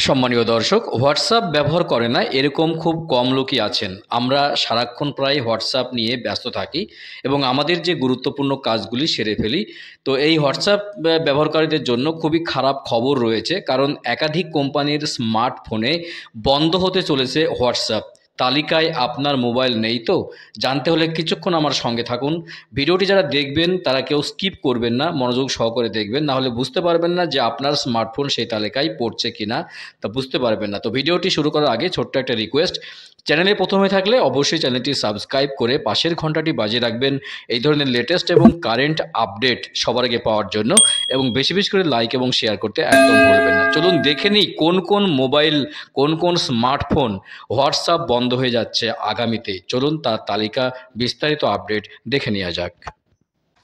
সম্মানীয় দর্শক, হোয়াটসঅ্যাপ ব্যবহার করে না এরকম খুব কম লোকই আছেন। আমরা সারাক্ষণ প্রায় হোয়াটসঅ্যাপ নিয়ে ব্যস্ত থাকি এবং আমাদের যে গুরুত্বপূর্ণ কাজগুলি সেরে ফেলি। তো এই হোয়াটসঅ্যাপ ব্যবহারকারীদের জন্য খুবই খারাপ খবর রয়েছে, কারণ একাধিক কোম্পানির স্মার্টফোনে বন্ধ হতে চলেছে হোয়াটসঅ্যাপ। তালিকায় আপনার মোবাইল নেই তো? জানতে হলে কিছুক্ষণ আমার সঙ্গে থাকুন। ভিডিওটি যারা দেখবেন তারা কেউ স্কিপ করবেন না, মনোযোগ সহকারে দেখবেন, না হলে বুঝতে পারবেন না যে আপনার স্মার্টফোন সেই তালিকায় পড়ছে কিনা। তা বুঝতে পারবেন না। তো ভিডিওটি শুরু করার আগে ছোট্ট একটা রিকোয়েস্ট, চ্যানেলে প্রথম হয়ে থাকলে অবশ্যই চ্যানেলটি সাবস্ক্রাইব করে পাশের ঘন্টাটি বাজিয়ে রাখবেন এই ধরনের লেটেস্ট এবং কারেন্ট আপডেট সবার আগে পাওয়ার জন্য, এবং বেশি বেশি করে লাইক এবং শেয়ার করতে একদম ভুলবেন না। চলুন দেখে নিই কোন কোন মোবাইল, কোন কোন স্মার্টফোন হোয়াটসঅ্যাপ বন্ধ হয়ে যাচ্ছে আগামীতে। চলুন তার তালিকা, বিস্তারিত আপডেট দেখে নেওয়া যাক।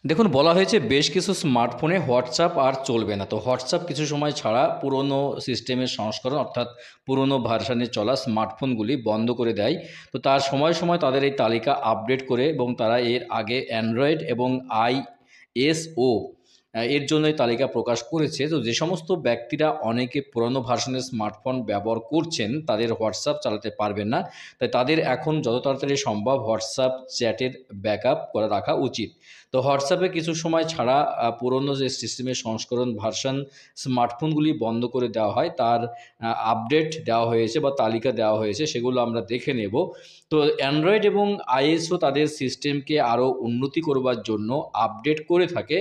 দেখুন, বলা হয়েছে বেশ কিছু স্মার্টফোনে হোয়াটসঅ্যাপ আর চলবে না। তো হোয়াটসঅ্যাপ কিছু সময় ছাড়া পুরনো সিস্টেমের সংস্করণ, অর্থাৎ পুরনো ভার্সানে চলা স্মার্টফোনগুলি বন্ধ করে দেয়। তো তার সময় সময় তাদের এই তালিকা আপডেট করে, এবং তারা এর আগে অ্যান্ড্রয়েড এবং আইএসও এর জন্য এই তালিকা প্রকাশ করেছে। তো যে সমস্ত ব্যক্তিরা অনেকে পুরনো ভার্সনের স্মার্টফোন ব্যবহার করছেন তাদের হোয়াটসঅ্যাপ চালাতে পারবেন না, তাই তাদের এখন যত তাড়াতাড়ি সম্ভব হোয়াটসঅ্যাপ চ্যাটের ব্যাকআপ করে রাখা উচিত। তো হোয়াটসঅ্যাপে কিছু সময় ছাড়া পুরনো যে সিস্টেমের সংস্করণ ভার্সন স্মার্টফোনগুলি বন্ধ করে দেওয়া হয়, তার আপডেট দেওয়া হয়েছে বা তালিকা দেওয়া হয়েছে, সেগুলো আমরা দেখে নেব। তো অ্যান্ড্রয়েড এবং আইএসও তাদের সিস্টেমকে আরও উন্নতি করবার জন্য আপডেট করে থাকে,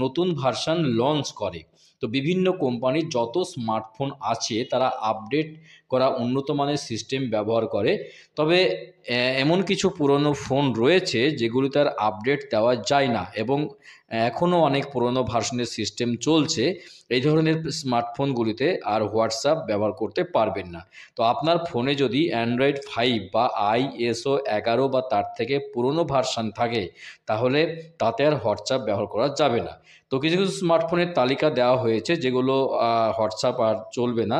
নতুন ভার্সন লঞ্চ করে। তো বিভিন্ন কোম্পানির যত স্মার্টফোন আছে তারা আপডেট করা উন্নত মানের সিস্টেম ব্যবহার করে। তবে এমন কিছু পুরনো ফোন রয়েছে যেগুলিতে আর আপডেট দেওয়া যায় না, এবং এখনও অনেক পুরনো ভার্সনের সিস্টেম চলছে। এই ধরনের স্মার্টফোনগুলিতে আর হোয়াটসঅ্যাপ ব্যবহার করতে পারবেন না। তো আপনার ফোনে যদি অ্যান্ড্রয়েড 5 বা আইএসও 11 বা তার থেকে পুরনো ভার্সান থাকে, তাহলে তাতে আর হোয়াটসঅ্যাপ ব্যবহার করা যাবে না। তো কিছু কিছু স্মার্টফোনের তালিকা দেওয়া হয়েছে যেগুলো হোয়াটসঅ্যাপ আর চলবে না।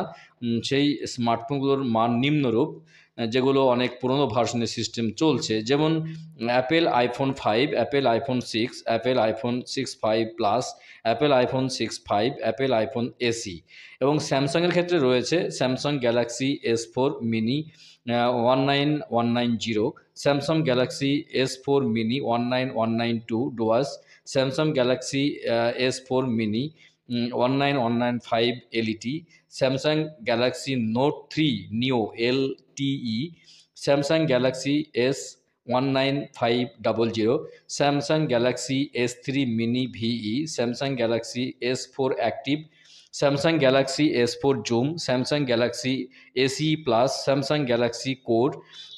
সেই স্মার্টফোনগুলোর মান নিম্নরূপ, যেগুলো অনেক পুরনো ভার্সনের সিস্টেম চলছে, যেমন Apple iPhone 5, Apple iPhone 6, Apple iPhone 6 plus, Apple iPhone 6 Apple iPhone AC. এবং স্যামসাংয়ের ক্ষেত্রে রয়েছে Samsung Galaxy S4 mini 19190, Samsung Galaxy S4 mini 19192 Dooars, Samsung Galaxy S4 mini 19195 LET, Samsung Galaxy note 3 নিও LTE, Samsung Galaxy S19500, Samsung Galaxy S3 mini ভিই, Samsung Galaxy S4 active, Samsung Galaxy S4 zoom, Samsung Galaxy AC plus, Samsung Galaxy code,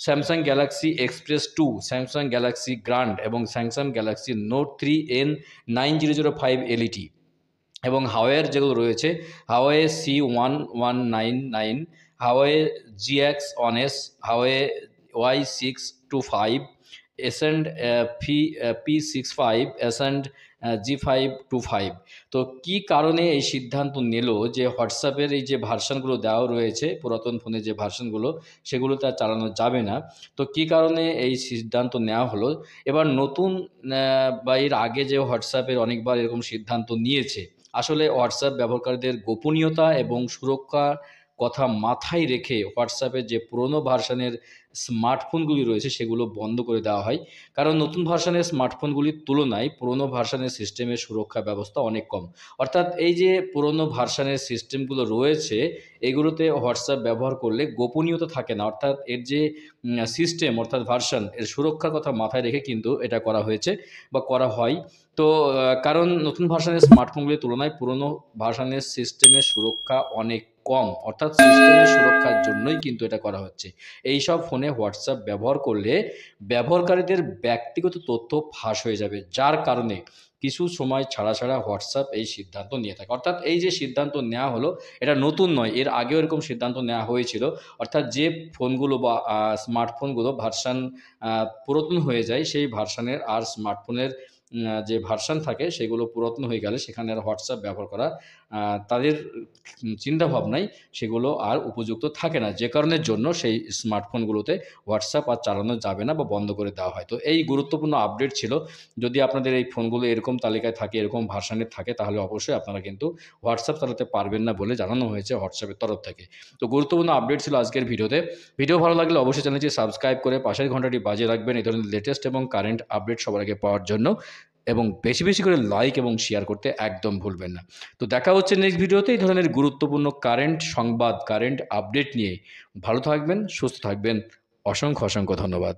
Samsung Galaxy Express 2, Samsung Galaxy Grand এবং Samsung Galaxy Note 3N9005 LTE. এবং হাওয়াইয়ের যেগুলো রয়েছে, হাওয়াই C1199, হাওয়াই GX1S, হাওয়াই Y625, এসেন্ড P65, এসেন্ড G525। তো কি কারণে এই সিদ্ধান্ত নিল যে হোয়াটসঅ্যাপের এই যে ভার্সানগুলো দেওয়া রয়েছে, পুরাতন ফোনের যে ভার্সানগুলো, সেগুলো তো আর চালানো যাবে না। তো কি কারণে এই সিদ্ধান্ত নেওয়া হলো? এবার নতুন বা এর আগে যে হোয়াটসঅ্যাপের অনেকবার এরকম সিদ্ধান্ত নিয়েছে, আসলে হোয়াটসঅ্যাপ ব্যবহারকারীদের গোপনীয়তা এবং সুরক্ষার কথা মাথায় রেখে হোয়াটসঅ্যাপের যে পুরনো ভার্সানের স্মার্টফোনগুলি রয়েছে সেগুলো বন্ধ করে দেওয়া হয়। কারণ নতুন ভার্সানের স্মার্টফোনগুলির তুলনায় পুরনো ভার্সানের সিস্টেমের সুরক্ষা ব্যবস্থা অনেক কম। অর্থাৎ এই যে পুরনো ভার্সানের সিস্টেমগুলো রয়েছে, এগুলোতে হোয়াটসঅ্যাপ ব্যবহার করলে গোপনীয়তা থাকে না। অর্থাৎ এর যে সিস্টেম, অর্থাৎ ভার্সান, এর সুরক্ষার কথা মাথায় রেখে কিন্তু এটা করা হয়েছে বা করা হয়। তো কারণ নতুন ভার্সনের স্মার্টফোনগুলির তুলনায় পুরনো ভার্সনের সিস্টেমের সুরক্ষা অনেক কম, অর্থাৎ সিস্টেমের সুরক্ষার জন্যই কিন্তু এটা করা হচ্ছে। এইসব ফোনে হোয়াটসঅ্যাপ ব্যবহার করলে ব্যবহারকারীদের ব্যক্তিগত তথ্য ফাঁস হয়ে যাবে, যার কারণে কিছু সময় ছাড়া ছাড়া হোয়াটসঅ্যাপ এই সিদ্ধান্ত নিয়ে থাকে। অর্থাৎ এই যে সিদ্ধান্ত নেওয়া হলো, এটা নতুন নয়, এর আগেও এরকম সিদ্ধান্ত নেওয়া হয়েছিল। অর্থাৎ যে ফোনগুলো বা স্মার্টফোনগুলো ভার্সান পুরাতন হয়ে যায়, সেই ভার্সানের আর স্মার্টফোনের যে ভার্সান থাকে সেগুলো পুরাতন হয়ে গেলে সেখানে আর হোয়াটসঅ্যাপ ব্যবহার করা তাদের চিন্তাভাবনায় সেগুলো আর উপযুক্ত থাকে না, যে কারণের জন্য সেই স্মার্টফোনগুলোতে হোয়াটসঅ্যাপ আর চালানো যাবে না বা বন্ধ করে দেওয়া হয়। তো এই গুরুত্বপূর্ণ আপডেট ছিল। যদি আপনাদের এই ফোনগুলো এরকম তালিকায় থাকে, এরকম ভার্সানের থাকে, তাহলে অবশ্যই আপনারা কিন্তু হোয়াটসঅ্যাপ চালাতে পারবেন না বলে জানানো হয়েছে হোয়াটসঅ্যাপের তরফ থেকে। তো গুরুত্বপূর্ণ আপডেট ছিল আজকের ভিডিওতে। ভিডিও ভালো লাগলে অবশ্যই চ্যানেলটি সাবস্ক্রাইব করে পাশের ঘন্টাটি বাজিয়ে রাখবেন এই ধরনের লেটেস্ট এবং কারেন্ট আপডেট সবার আগে পাওয়ার জন্য, এবং বেশি বেশি করে লাইক এবং শেয়ার করতে একদম ভুলবেন না। তো দেখা হচ্ছে নেক্সট ভিডিওতে এই ধরনের গুরুত্বপূর্ণ কারেন্ট সংবাদ, কারেন্ট আপডেট নিয়ে। ভালো থাকবেন, সুস্থ থাকবেন। অসংখ্য অসংখ্য ধন্যবাদ।